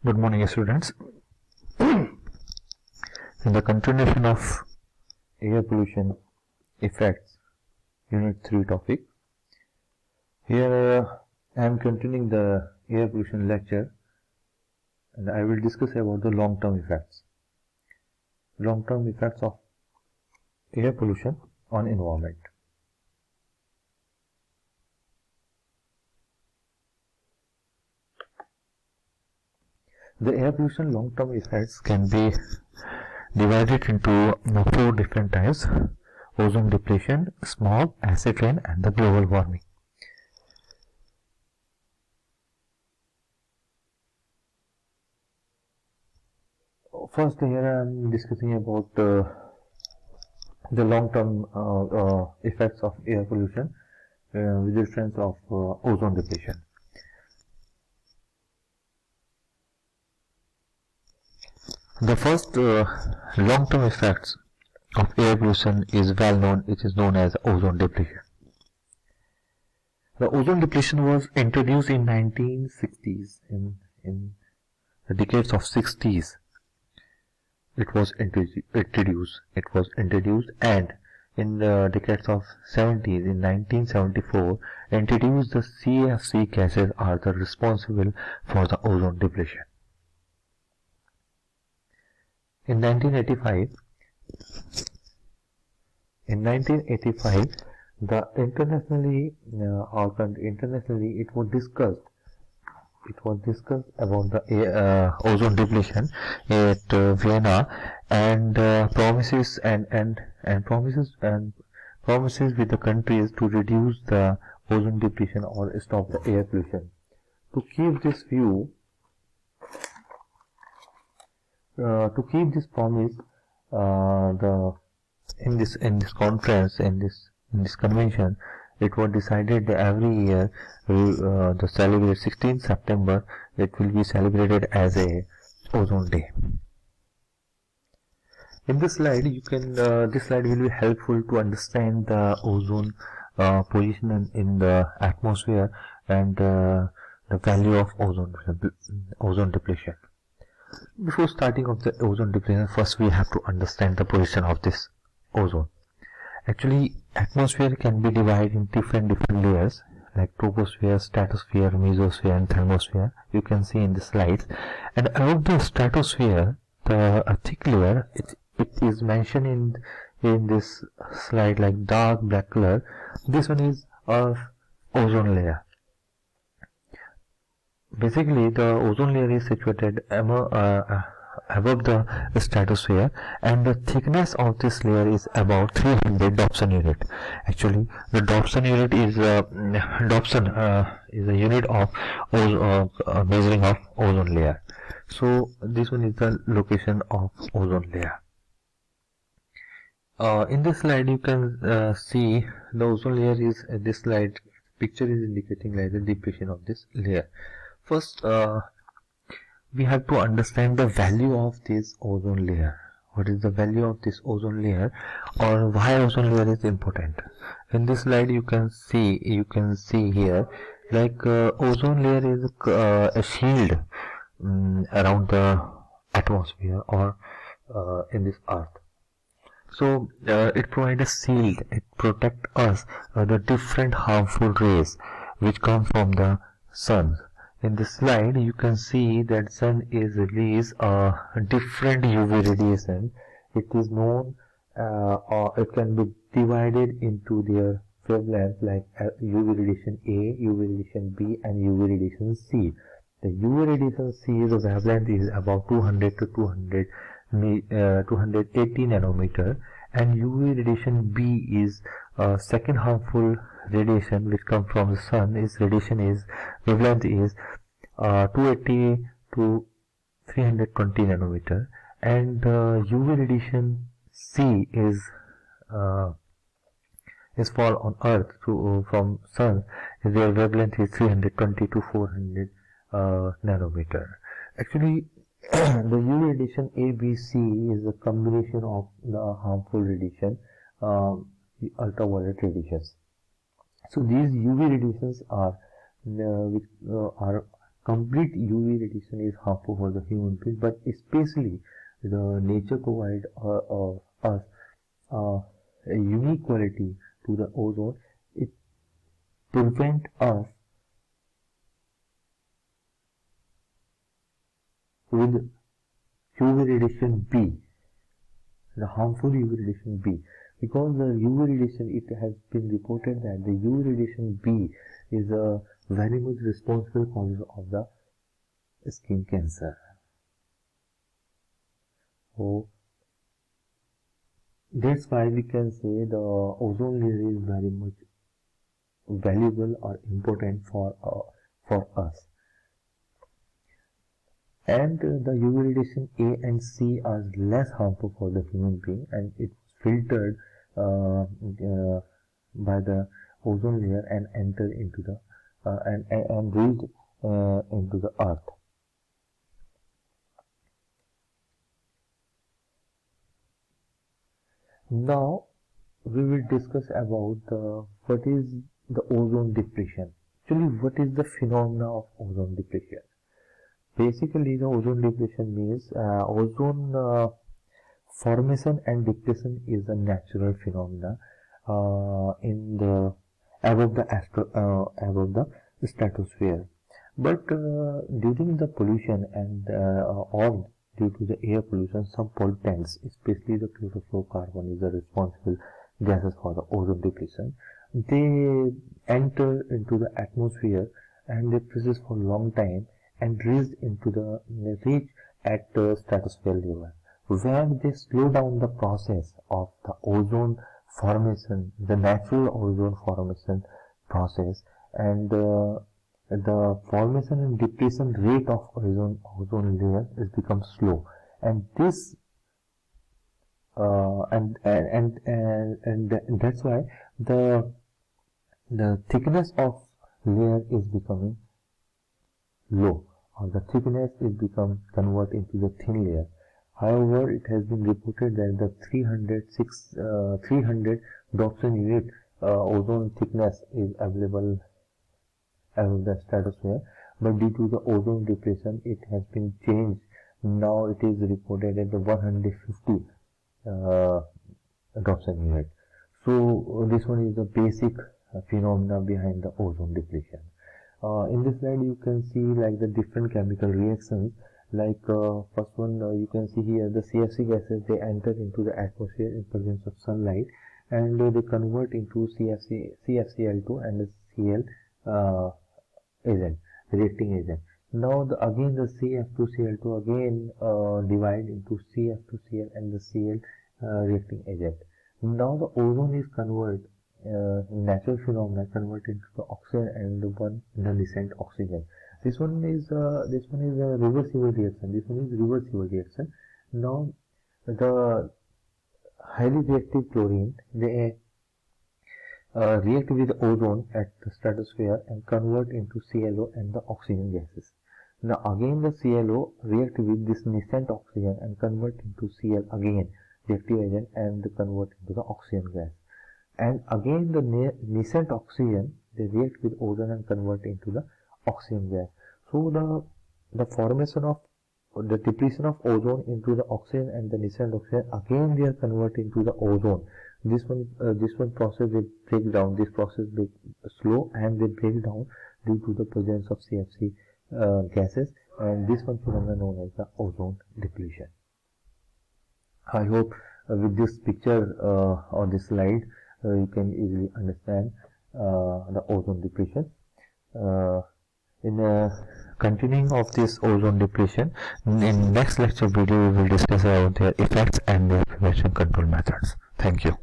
Good morning, students. In the continuation of air pollution effects, Unit 3 topic, here I am continuing the air pollution lecture, and I will discuss about the long-term effects. Long-term effects of air pollution on environment. The air pollution long-term effects can be divided into 4 different types: ozone depletion, smog, acid rain, and the global warming. First, here I am discussing about the long-term effects of air pollution with reference of ozone depletion. The first long-term effects of air pollution is well known. It is known as ozone depletion. The ozone depletion was introduced in 1960s. In the decades of 60s, it was introduced, and in the decades of 70s, in 1974, introduced the CFC gases are the responsible for the ozone depletion. In 1985, the internationally it was discussed about the ozone depletion at Vienna, and promises with the countries to reduce the ozone depletion or stop the air pollution. To keep this view, to keep this promise, in this conference, in this convention, it was decided that every year the celebrate 16th September it will be celebrated as a ozone day. In this slide, this slide will be helpful to understand the ozone position in the atmosphere and the value of ozone depletion. Before starting of the ozone depletion, first we have to understand the position of this ozone. Actually, atmosphere can be divided in different layers like troposphere, stratosphere, mesosphere, and thermosphere. You can see in the slides. And above the stratosphere, the thick layer, it is mentioned in this slide like dark black color. This one is our ozone layer. Basically, the ozone layer is situated above the stratosphere, and the thickness of this layer is about 300 Dobson unit. Actually, the Dobson unit is a unit of measuring of ozone layer. So this one is the location of ozone layer. In this slide, you can see the ozone layer is this slide picture is indicating like the depletion of this layer. First, we have to understand the value of this ozone layer. What is the value of this ozone layer, or why ozone layer is important? In this slide, you can see here like ozone layer is a shield around the atmosphere or in this earth. So it provides a shield. It protects us the different harmful rays which come from the sun. In this slide, you can see that sun is release different UV radiation. It is known, or it can be divided into their wavelengths like UV radiation A, UV radiation B, and UV radiation C. The UV radiation C, the wavelength is about 200 to 280 nanometer, and UV radiation B is second harmful radiation which comes from the sun. Its radiation is wavelength is 280 to 320 nanometer, and UV radiation C is fall on Earth from sun. Their wavelength is 320 to 400 nanometer. Actually, the UV radiation A, B, C is a combination of the harmful radiation, the ultraviolet radiations. So these UV radiations are complete UV radiation is harmful for the human being, but especially the nature provide us a unique quality to the ozone. It prevent us with UV radiation B, the harmful UV radiation B, because the UV radiation, it has been reported that the UV radiation B is a very much responsible cause of the skin cancer. So that's why we can say the ozone layer is very much valuable or important for us. And the UV radiation A and C are less harmful for the human being, and it's filtered by the ozone layer and enter into the and reached into the earth. Now we will discuss about what is the ozone depletion. Actually, what is the phenomena of ozone depletion? Basically, the ozone depletion means ozone formation and depletion is a natural phenomena in the above the stratosphere. But during the pollution and or due to the air pollution, some pollutants, especially the chlorofluorocarbon, is the responsible gases for the ozone depletion. They enter into the atmosphere and they persist for a long time and reach at the stratosphere level, where they slow down the process of the ozone formation, the natural ozone formation process, and the formation and depletion rate of ozone layer is become slow, and this and that's why the thickness of layer is becoming low, or the thickness is become convert into the thin layer. However, it has been reported that the 300 Dobson unit ozone thickness is available above the stratosphere, but due to the ozone depletion, it has been changed. Now it is reported at the 150 Dobson unit. So this one is the basic phenomena behind the ozone depletion. In this slide, you can see like the different chemical reactions. Like first one, you can see here the CFC gases, they enter into the atmosphere in presence of sunlight, and they convert into CFCl2 and the Cl agent, reacting agent. Now again the CF2Cl2 again divide into CF2Cl and the Cl reacting agent. Now the ozone is converted, natural phenomena converted into the oxygen and the one non-descent oxygen. This one is a reversible reaction. Now the highly reactive chlorine, they react with ozone at the stratosphere and convert into ClO and the oxygen gases. Now again the ClO react with this nascent oxygen and convert into Cl again, reactive agent, and convert into the oxygen gas. And again the nascent oxygen, they react with ozone and convert into the oxygen gas. So the formation of the depletion of ozone into the oxygen and the nascent oxygen, again they are converted into the ozone. This one process they break down. This process break slow and they break down due to the presence of CFC gases, and this one phenomenon known as the ozone depletion. I hope with this picture on this slide you can easily understand the ozone depletion. In continuing of this ozone depletion, in next lecture video we will discuss about their effects and their prevention control methods. Thank you.